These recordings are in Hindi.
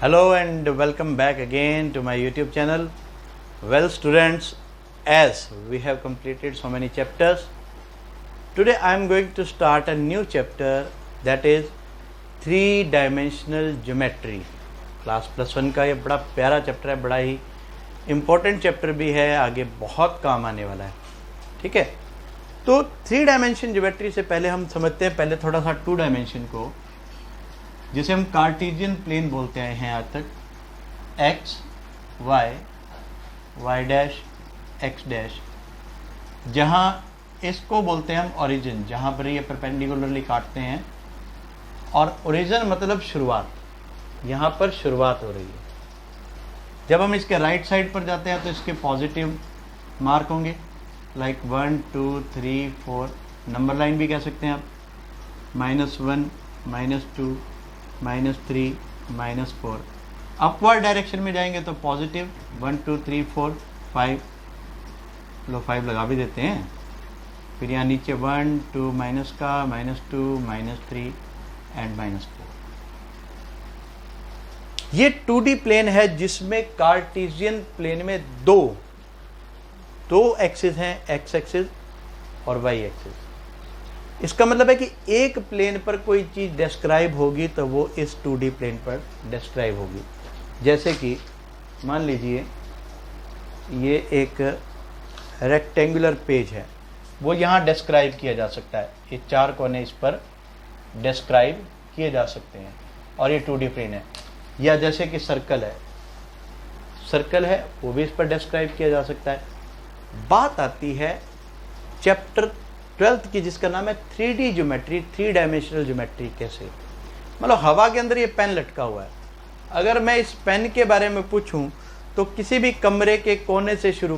Hello and welcome back again to my YouTube channel. Well students, as we have completed so many chapters, today I am going to start a new chapter, that is 3-dimensional geometry. Class +1 का ये बड़ा प्यारा चैप्टर है, बड़ा ही इम्पोर्टेंट चैप्टर भी है, आगे बहुत काम आने वाला है. ठीक है, तो 3 डायमेंशन ज्योमेट्री से पहले हम समझते हैं पहले थोड़ा सा 2 डायमेंशन को, जिसे हम कार्टेशियन प्लेन बोलते हैं आज तक. x, y, y dash, x dash, जहाँ इसको बोलते हैं हम ओरिजिन, जहाँ पर ये परपेंडिकुलरली काटते हैं, और ओरिजिन मतलब शुरुआत, यहाँ पर शुरुआत हो रही है. जब हम इसके राइट साइड पर जाते हैं तो इसके पॉजिटिव मार्क होंगे, लाइक 1 2 3 4, नंबर लाइन भी कह सकते हैं आप, -1 -2 -3 -4. अपवर्ड डायरेक्शन में जाएंगे तो पॉजिटिव 1 2 3 4 5, लो 5 लगा भी देते हैं. फिर यहाँ नीचे 1 2 माइनस का -2 -3 एंड -4. ये 2D प्लेन है जिसमें कार्टेशियन प्लेन में दो एक्सिस हैं, x एक्सिस और y एक्सिस. इसका मतलब है कि एक प्लेन पर कोई चीज़ डिस्क्राइब होगी तो वो इस 2D प्लेन पर डिस्क्राइब होगी. जैसे कि मान लीजिए ये एक रेक्टेंगुलर पेज है, वो यहाँ डिस्क्राइब किया जा सकता है. ये 4 कोने इस पर डिस्क्राइब किए जा सकते हैं और ये 2D प्लेन है. या जैसे कि सर्कल है, वो भी इस पर डिस्क्राइब किया जा सकता है. बात आती है चैप्टर 12th की, जिसका नाम है 3D ज्योमेट्री, 3 डायमेंशनल ज्योमेट्री. कैसे, मतलब हवा के अंदर ये पेन लटका हुआ है. अगर मैं इस पेन के बारे में पूछूं तो किसी भी कमरे के कोने से शुरू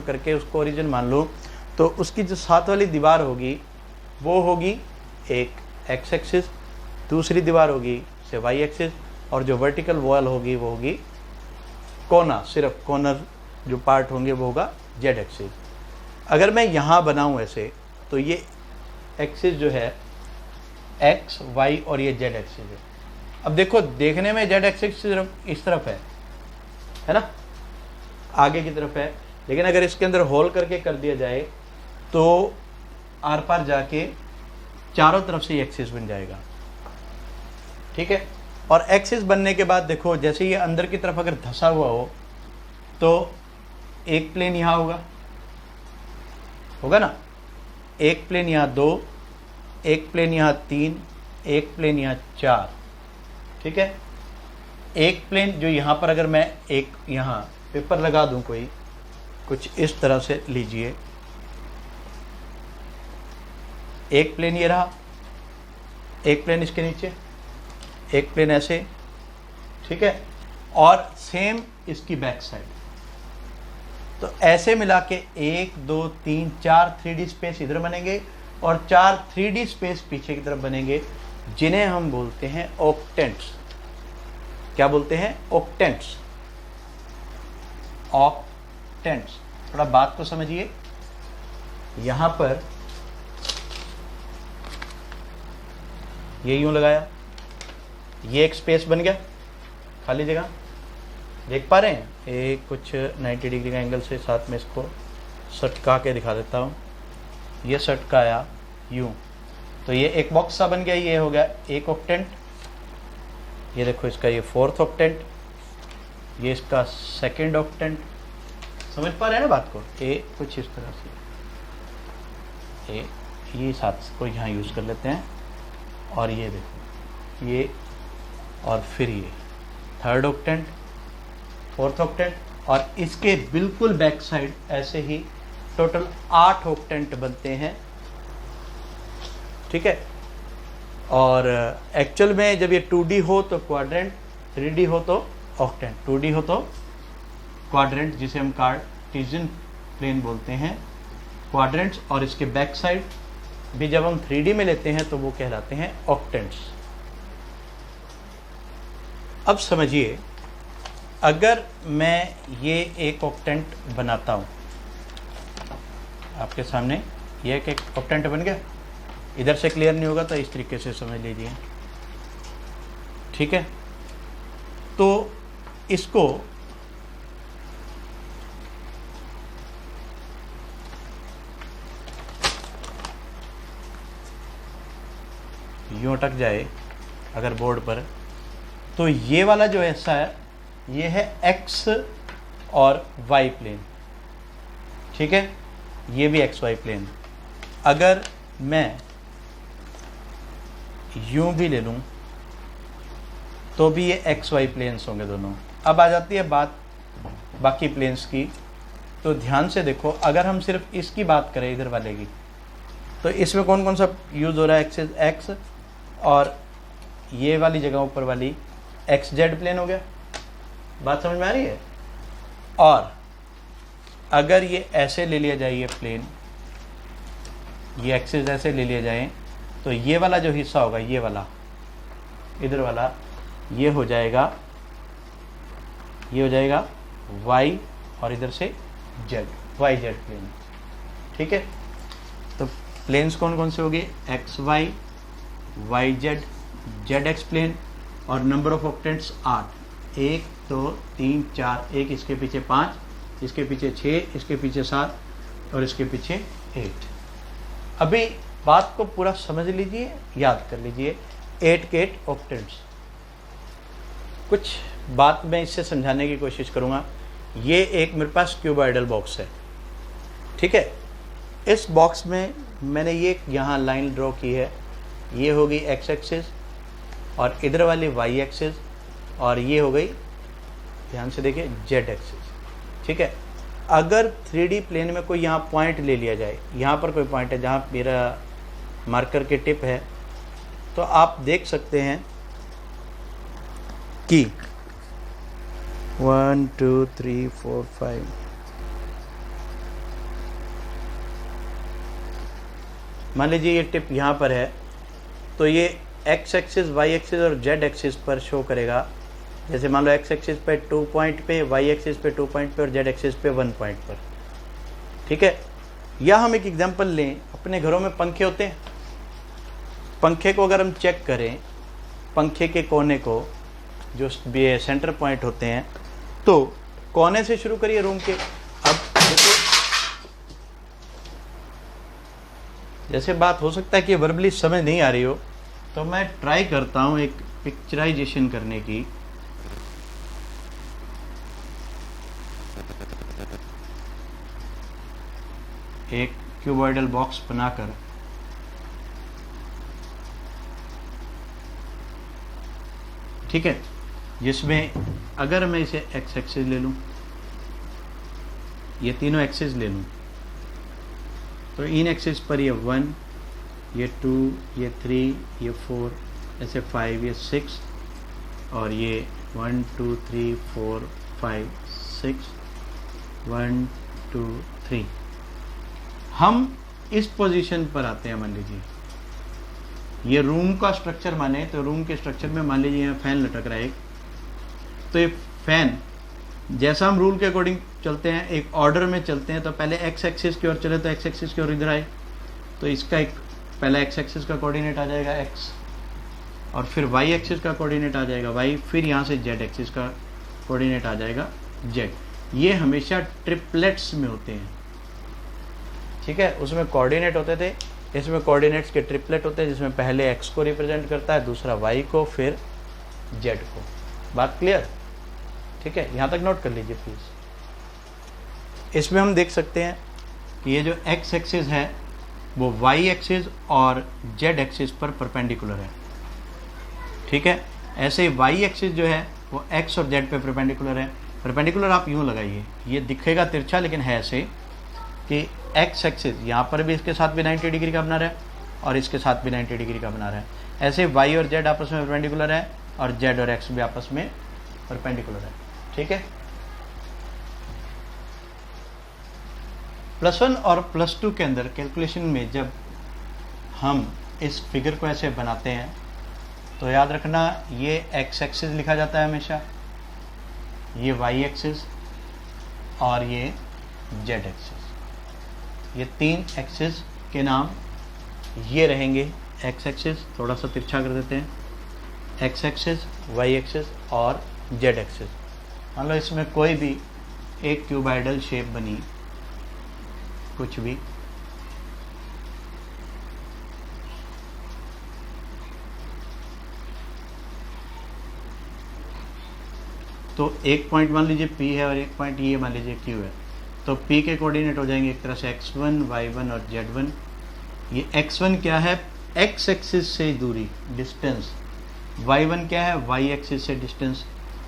करके उसको ओरिजिन मान लो, तो उसकी जो साथ वाली दीवार होगी वो होगी एक x एक्सिस, दूसरी दीवार होगी से y एक्सिस, और जो वर्टिकल वॉल होगी वो होगी कोना, सिर्फ कॉर्नर जो पार्ट होंगे वो होगा z एक्सिस. अगर मैं यहाँ बनाऊँ ऐसे तो ये एक्सिस जो है x, y और ये z एक्सिस है. अब देखो, देखने में z एक्सिस सिर्फ इस तरफ है ना, आगे की तरफ है, लेकिन अगर इसके अंदर होल करके कर दिया जाए तो आर पार जाके चारों तरफ से एक्सिस बन जाएगा. ठीक है, और एक्सिस बनने के बाद देखो, जैसे ये अंदर की तरफ अगर धंसा हुआ हो तो एक प्लेन यहाँ होगा ना, एक प्लेन यहाँ 2, एक प्लेन यहाँ 3, एक प्लेन यहाँ 4. ठीक है, एक प्लेन जो यहाँ पर, अगर मैं एक यहाँ पेपर लगा दूँ कोई, कुछ इस तरह से लीजिए, एक प्लेन ये रहा, एक प्लेन इसके नीचे, एक प्लेन ऐसे. ठीक है, और सेम इसकी बैक साइड. तो ऐसे मिला के 1 2 3 4 3D स्पेस इधर बनेंगे और 4 3D स्पेस पीछे की तरफ बनेंगे, जिन्हें हम बोलते हैं ऑक्टेंट्स. क्या बोलते हैं? ऑक्टेंट्स. थोड़ा बात को समझिए. यहां पर ये यूं लगाया, ये एक स्पेस बन गया, खाली जगह. देख पा रहे हैं? एक कुछ 90 डिग्री का एंगल से साथ में इसको सटका के दिखा देता हूँ. ये सटकाया यूं, तो ये एक बॉक्स सा बन गया. ये हो गया एक ऑक्टेंट. ये देखो, इसका ये 4th ऑक्टेंट, ये इसका 2nd ऑक्टेंट. समझ पा रहे हैं ना बात को? ये कुछ इस तरह से ये साथ को यहाँ यूज़ कर लेते हैं. और ये देखो, ये, और फिर ये 3rd ऑक्टेंट, 4th ऑक्टेंट, और इसके बिल्कुल बैक साइड ऐसे ही टोटल 8 ऑक्टेंट बनते हैं. ठीक है, और एक्चुअल में जब ये 2D हो तो क्वाड्रेंट, 3D हो तो ऑक्टेंट. 2D हो तो क्वाड्रेंट, जिसे हम कार्टेशियन प्लेन बोलते हैं, क्वाड्रेंट्स, और इसके बैक साइड भी जब हम 3D में लेते हैं तो वो कहलाते हैं ऑक्टेंट्स. अब समझिए, अगर मैं ये एक ऑक्टेंट बनाता हूँ आपके सामने, ये एक ऑक्टेंट बन गया. इधर से क्लियर नहीं होगा तो इस तरीके से समझ लीजिए. ठीक है, तो इसको यूँ अटक जाए अगर बोर्ड पर, तो ये वाला जो ऐसा है ये है एक्स और वाई प्लेन, ठीक है, ये भी एक्स वाई प्लेन। अगर मैं यूं भी ले लूं तो भी ये एक्स वाई प्लेन्स होंगे दोनों। अब आ जाती है बात बाकी प्लेन्स की, तो ध्यान से देखो, अगर हम सिर्फ इसकी बात करें इधर वाले की, तो इसमें कौन कौन सा यूज़ हो रहा है, एक्सिस एक्स, और ये वाली जगह ऊपर वाली एक्स जेड प्लेन हो गया। बात समझ में आ रही है? और अगर ये ऐसे ले लिया जाए, ये प्लेन, ये एक्सिस ऐसे ले लिया जाए, तो ये वाला जो हिस्सा होगा, ये वाला इधर वाला, ये हो जाएगा वाई, और इधर से जेड, वाई जेड प्लेन, ठीक है। तो प्लेन्स कौन कौन से हो गए, x y, y z, z x plane, और नंबर ऑफ ऑक्टेंट्स 8, 1 2 3 4, एक इसके पीछे 5, इसके पीछे 6, इसके पीछे 7, और इसके पीछे 8। अभी बात को पूरा समझ लीजिए, याद कर लीजिए, 8 के 8 ऑक्टेंट्स। कुछ बात मैं इससे समझाने की कोशिश करूँगा। ये एक मेरे पास क्यूबॉइडल बॉक्स है, ठीक है। इस बॉक्स में मैंने ये यहाँ लाइन ड्रॉ की है, ये हो गई एक्स एक्सिस, और इधर वाली वाई एक्सिस, और ये हो गई, ध्यान से देखिए, जेड एक्सिस, ठीक है। अगर 3D प्लेन में कोई यहाँ पॉइंट ले लिया जाए, यहाँ पर कोई पॉइंट है जहाँ मेरा मार्कर की टिप है, तो आप देख सकते हैं कि 1 2 3 4 5, मान लीजिए ये टिप यहाँ पर है, तो ये एक्स एक्सिस, वाई एक्सिस और जेड एक्सिस पर शो करेगा। जैसे मान लो एक्स एक्सिस पे 2 पॉइंट पे, वाई एक्सिस पे 2 पॉइंट पे, और जेड एक्सिस पे 1 पॉइंट पर, ठीक है। या हम एक एग्जांपल लें, अपने घरों में पंखे होते हैं, पंखे को अगर हम चेक करें, पंखे के कोने को जो सेंटर पॉइंट होते हैं, तो कोने से शुरू करिए रूम के। अब देखो, जैसे बात हो सकता है कि वर्बली समझ नहीं आ रही हो, तो मैं ट्राई करता हूं एक पिक्चराइजेशन करने की। एक क्यूबॉइडल बॉक्स बनाकर ठीक है, जिसमें अगर मैं इसे एक्स एक्सिस ले लूं, ये तीनों एक्सिस ले लूं, तो इन एक्सिस पर ये 1, ये 2, ये 3, ये 4, ऐसे 5, ये 6, और ये 1 2 3 4 5 6, 1 2 3। हम इस पोजीशन पर आते हैं। मान लीजिए ये रूम का स्ट्रक्चर माने, तो रूम के स्ट्रक्चर में मान लीजिए यहाँ फैन लटक रहा है एक, तो ये फैन जैसा हम रूल के अकॉर्डिंग चलते हैं, एक ऑर्डर में चलते हैं, तो पहले एक्स एक्सिस की ओर चले तो एक्स एक्सिस की ओर इधर आए, तो इसका एक पहला एक्स एक्सिस का कोऑर्डिनेट आ जाएगा एक्स, और फिर वाई एक्सिस का कोऑर्डिनेट आ जाएगा वाई, फिर यहाँ से जेड एक्सिस का कोऑर्डिनेट आ जाएगा जेड। ये हमेशा ट्रिपलेट्स में होते हैं, ठीक है। उसमें कोऑर्डिनेट होते थे, इसमें कोऑर्डिनेट्स के ट्रिपलेट होते हैं, जिसमें पहले एक्स को रिप्रेजेंट करता है, दूसरा वाई को, फिर जेड को। बात क्लियर? ठीक है, यहाँ तक नोट कर लीजिए प्लीज। इसमें हम देख सकते हैं कि ये जो एक्स एक्सिस है वो वाई एक्सिस और जेड एक्सिस पर परपेंडिकुलर है, ठीक है। ऐसे ही वाई एक्सिस जो है वो एक्स और जेड पे परपेंडिकुलर है। परपेंडिकुलर आप यूँ लगाइए, ये दिखेगा तिरछा लेकिन है ऐसे कि एक्स एक्सिस यहाँ पर भी इसके साथ भी 90 डिग्री का बना रहा है और इसके साथ भी 90 डिग्री का बना रहा है। ऐसे वाई और जेड आपस में परपेंडिकुलर है और जेड और एक्स भी आपस में परपेंडिकुलर है, ठीक है। +1 और +2 के अंदर कैलकुलेशन में जब हम इस फिगर को ऐसे बनाते हैं तो याद रखना ये एक्स एक्सिस लिखा जाता है हमेशा, ये वाई एक्सिस और ये जेड एक्सिस। ये तीन एक्सिस के नाम ये रहेंगे। एक्स एक्सिस थोड़ा सा तिरछा कर देते हैं, एक्स एक्सिस, वाई एक्सिस और जेड एक्सिस। मान लो इसमें कोई भी एक क्यूबाइडल शेप बनी, कुछ भी, तो एक पॉइंट मान लीजिए P है और एक पॉइंट ये मान लीजिए Q है, तो P के कोऑर्डिनेट हो जाएंगे एक तरह से x1, y1 और z1। ये x1 क्या है, x एक्सिस से दूरी, डिस्टेंस। y1 क्या है, y एक्सिस से डिस्टेंस।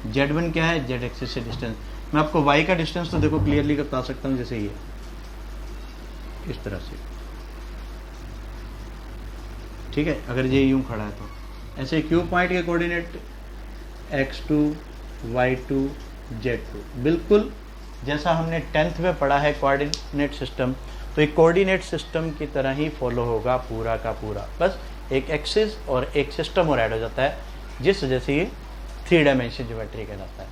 z1 क्या है, z एक्सिस से डिस्टेंस। मैं आपको y का डिस्टेंस तो देखो क्लियरली बता सकता हूँ, जैसे ये इस तरह से, ठीक है, अगर ये यूं खड़ा है तो। ऐसे Q पॉइंट के कोऑर्डिनेट x2, y2, z2, बिल्कुल जैसा हमने 10th में पढ़ा है कोऑर्डिनेट सिस्टम, तो एक कोऑर्डिनेट सिस्टम की तरह ही फॉलो होगा पूरा का पूरा। बस एक एक्सिस और एक सिस्टम और ऐड हो जाता है, जिस वजह से ये 3 डायमेंशन ज्योमेट्री कहलाता है।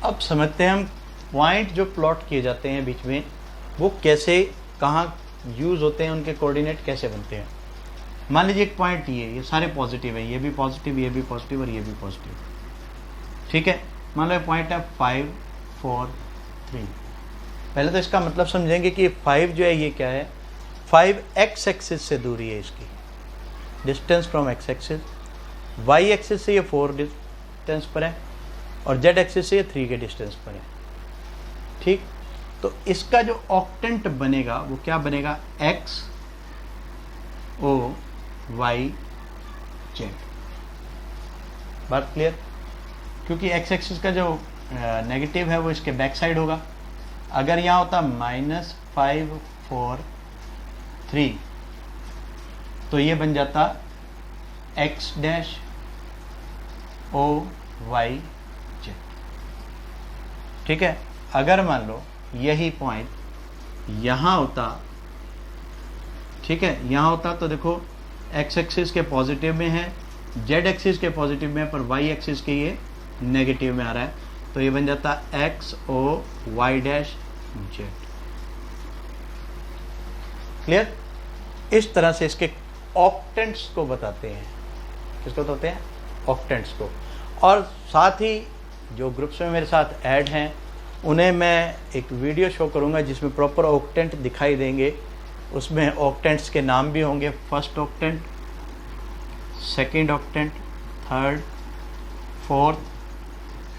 अब समझते हैं हम पॉइंट जो प्लॉट किए जाते हैं बीच में, वो कैसे, कहाँ यूज़ होते हैं, उनके कोऑर्डिनेट कैसे बनते हैं। मान लीजिए एक पॉइंट ये सारे पॉजिटिव है, ये भी पॉजिटिव, ये भी पॉजिटिव और ये भी पॉजिटिव, ठीक है। मान लो पॉइंट है 5, 4, 3। पहले तो इसका मतलब समझेंगे कि 5 जो है ये क्या है, 5 एक्स एक्सिस से दूरी है इसकी, distance from x axis. Y axis से ये 4 डिस्टेंस पर है और जेड एक्सिस से ये 3 के डिस्टेंस पर है, ठीक। तो इसका जो ऑक्टेंट बनेगा वो क्या बनेगा, एक्स ओ वाई जेड। बात क्लियर, क्योंकि एक्स एक्सिस का जो नेगेटिव है वो इसके बैक साइड होगा। अगर यहाँ होता -5, 4, 3, तो ये बन जाता x dash O y z, ठीक है। अगर मान लो यही पॉइंट यहाँ होता, ठीक है, यहाँ होता तो देखो x एक्सिस के पॉजिटिव में है, z एक्सिस के पॉजिटिव में है, पर y एक्सिस के ये नेगेटिव में आ रहा है, तो ये बन जाता x O y dash z. Clear. इस तरह से इसके ऑक्टेंट्स को बताते हैं। किसको बताते हैं, ऑक्टेंट्स को। और साथ ही जो ग्रुप्स में मेरे साथ ऐड हैं उन्हें मैं एक वीडियो शो करूंगा जिसमें प्रॉपर ऑक्टेंट दिखाई देंगे। उसमें ऑक्टेंट्स के नाम भी होंगे, first octant, second octant, third, fourth,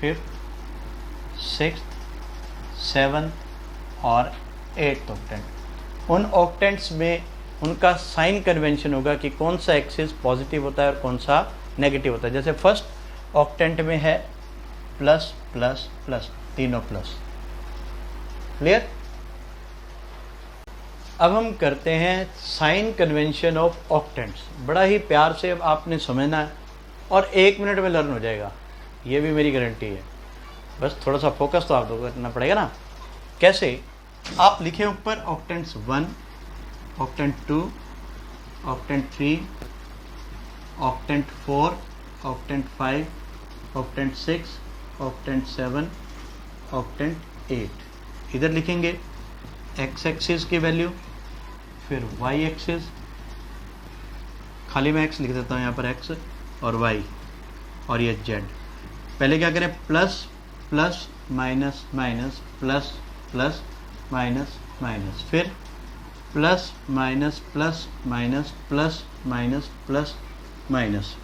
fifth, sixth, seventh और एट्थ ऑक्टेंट। उन ऑक्टेंट्स में उनका साइन कन्वेंशन होगा कि कौन सा एक्सिस पॉजिटिव होता है और कौन सा नेगेटिव होता है। जैसे फर्स्ट ऑक्टेंट में है प्लस प्लस प्लस, तीनों प्लस। क्लियर। अब हम करते हैं साइन कन्वेंशन ऑफ ऑक्टेंट्स। बड़ा ही प्यार से अब आपने समझना है और 1 मिनट में लर्न हो जाएगा, ये भी मेरी गारंटी है। बस थोड़ा सा फोकस तो आप लोगों को करना पड़ेगा ना। कैसे, आप लिखें ऊपर octants 1, octant 2, octant 3, octant 4, octant 5, octant 6, octant 7, octant 8। इधर लिखेंगे एक्स एक्सिस की वैल्यू, फिर वाई एक्सिस, खाली मैं एक्स लिख देता हूँ यहाँ पर, एक्स और वाई, और ये जेड। पहले क्या करें, plus plus minus minus, plus plus minus minus, फिर plus minus plus minus, plus minus plus minus,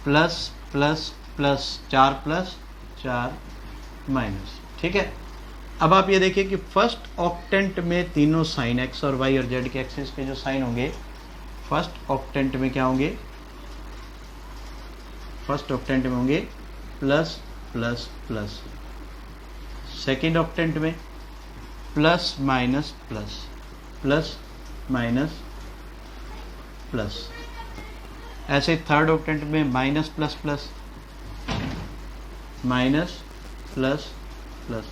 plus plus plus, 4 plus 4 minus. ठीक है। अब आप ये देखिए कि फर्स्ट ऑक्टेंट में तीनों साइन एक्स और वाई और जेड के एक्सिस के जो साइन होंगे, फर्स्ट ऑक्टेंट में क्या होंगे, फर्स्ट ऑक्टेंट में होंगे plus plus plus, second octant में plus minus plus, plus minus plus, ऐसे थर्ड ऑक्टेंट में minus plus plus, minus plus plus,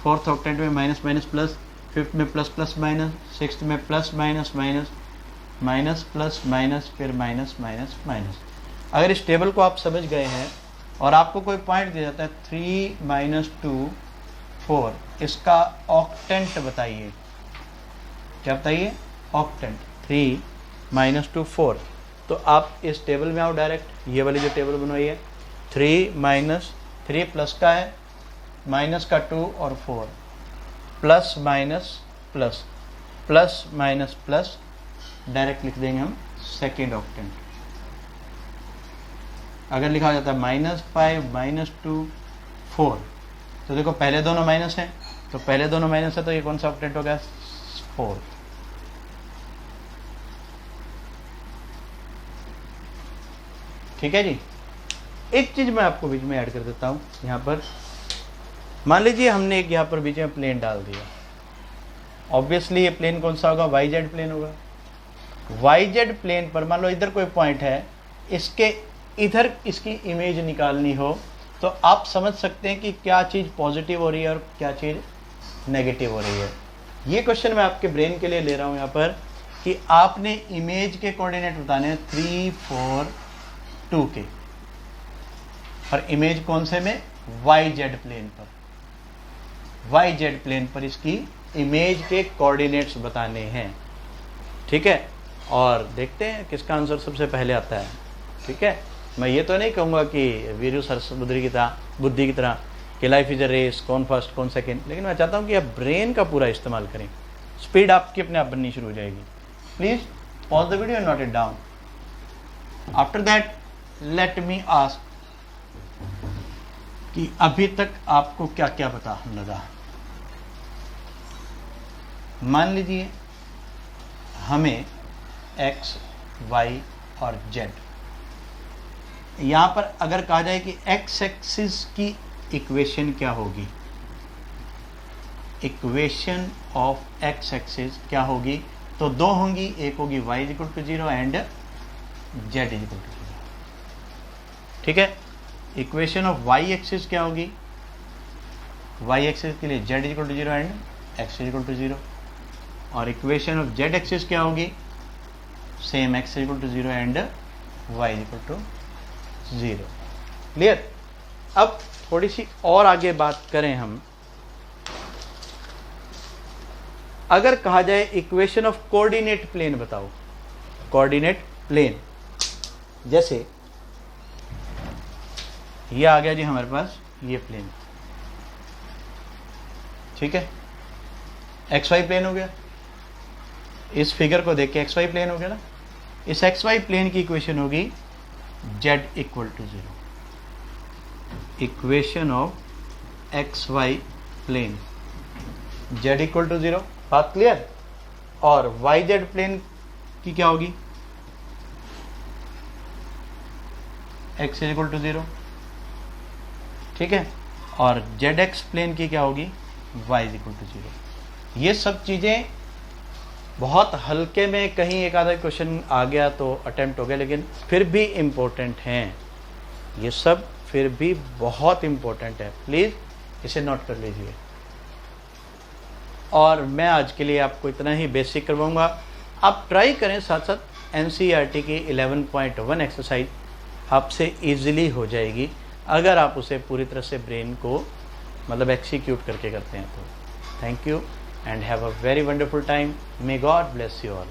fourth octant में माइनस माइनस प्लस, फिफ्थ में प्लस प्लस माइनस, सिक्स्थ में plus minus minus, minus plus minus, फिर माइनस माइनस माइनस। अगर इस टेबल को आप समझ गए हैं और आपको कोई पॉइंट दिया जाता है 3 - 2 4, इसका ऑक्टेंट बताइए। क्या बताइए, ऑक्टेंट। 3 - 2 4, तो आप इस टेबल में आओ डायरेक्ट, ये वाली जो टेबल बनवाई है, 3 माइनस 3 प्लस का है, माइनस का 2 और 4, plus minus plus, plus minus plus, direct लिख देंगे हम सेकेंड ऑक्टेंट। अगर लिखा हो जाता है -5 -2 4, तो देखो पहले दोनों माइनस हैं, तो पहले दोनों माइनस है तो ये कौन सा ऑक्टेंट हो गया, 4। ठीक है जी। एक चीज मैं आपको बीच में ऐड कर देता हूं, यहां पर मान लीजिए हमने एक यहां पर बीच में प्लेन डाल दिया, ऑब्वियसली ये प्लेन कौन सा होगा, वाई जेड प्लेन होगा। वाई जेड प्लेन पर मान लो इधर कोई पॉइंट है, इसके इधर इसकी इमेज निकालनी हो, तो आप समझ सकते हैं कि क्या चीज़ पॉजिटिव हो रही है और क्या चीज़ नेगेटिव हो रही है। ये क्वेश्चन मैं आपके ब्रेन के लिए ले रहा हूँ यहाँ पर, कि आपने इमेज के कोऑर्डिनेट बताने हैं 3 4 2 के, और इमेज कौन से में, वाई जेड प्लेन पर, वाई जेड प्लेन पर इसकी इमेज के कोऑर्डिनेट्स बताने हैं। ठीक है, और देखते हैं किसका आंसर सबसे पहले आता है। ठीक है, मैं ये तो नहीं कहूँगा कि वीरू सरसबुद्धि की तरह कि लाइफ इज अ रेस, कौन फर्स्ट कौन सेकेंड, लेकिन मैं चाहता हूँ कि आप ब्रेन का पूरा इस्तेमाल करें, स्पीड आपकी अपने आप बननी शुरू हो जाएगी। Please pause the video and note it down. After that let me ask कि अभी तक आपको क्या क्या पता लगा। मान लीजिए हमें x, y और z, यहां पर अगर कहा जाए कि x एक्सिस की इक्वेशन क्या होगी, इक्वेशन ऑफ x एक्सिस क्या होगी, तो दो होंगी, एक होगी y = 0 एंड z = 0। ठीक है, इक्वेशन ऑफ y एक्सिस क्या होगी, y एक्सिस के लिए z = 0 एंड x = 0, और इक्वेशन ऑफ z एक्सिस क्या होगी, same x = 0 and y = 0। Clear. अब थोड़ी सी और आगे बात करें हम, अगर कहा जाए इक्वेशन ऑफ कोऑर्डिनेट प्लेन बताओ, कोऑर्डिनेट प्लेन, जैसे ये आ गया जी हमारे पास ये प्लेन, ठीक है, एक्स वाई प्लेन हो गया, इस फिगर को देख के एक्स वाई प्लेन हो गया ना, इस एक्स वाई प्लेन की इक्वेशन होगी z = 0, equation of x y plane z = 0, बात क्लियर। और वाई जेड प्लेन की क्या होगी, x = 0, ठीक है, और जेड एक्स प्लेन की क्या होगी, y = 0। ये सब चीज़ें बहुत हल्के में कहीं एक आधा क्वेश्चन आ गया तो अटेम्प्ट हो गया, लेकिन फिर भी इम्पोर्टेंट हैं, ये सब फिर भी बहुत इम्पोर्टेंट है, प्लीज़ इसे नोट कर लीजिए। और मैं आज के लिए आपको इतना ही बेसिक करवाऊंगा, आप ट्राई करें, साथ साथ एनसीईआरटी की 11.1 एक्सरसाइज आपसे इजीली हो जाएगी अगर आप उसे पूरी तरह से ब्रेन को मतलब एक्सिक्यूट करके करते हैं तो। Thank you and have a very wonderful time. May God bless you all.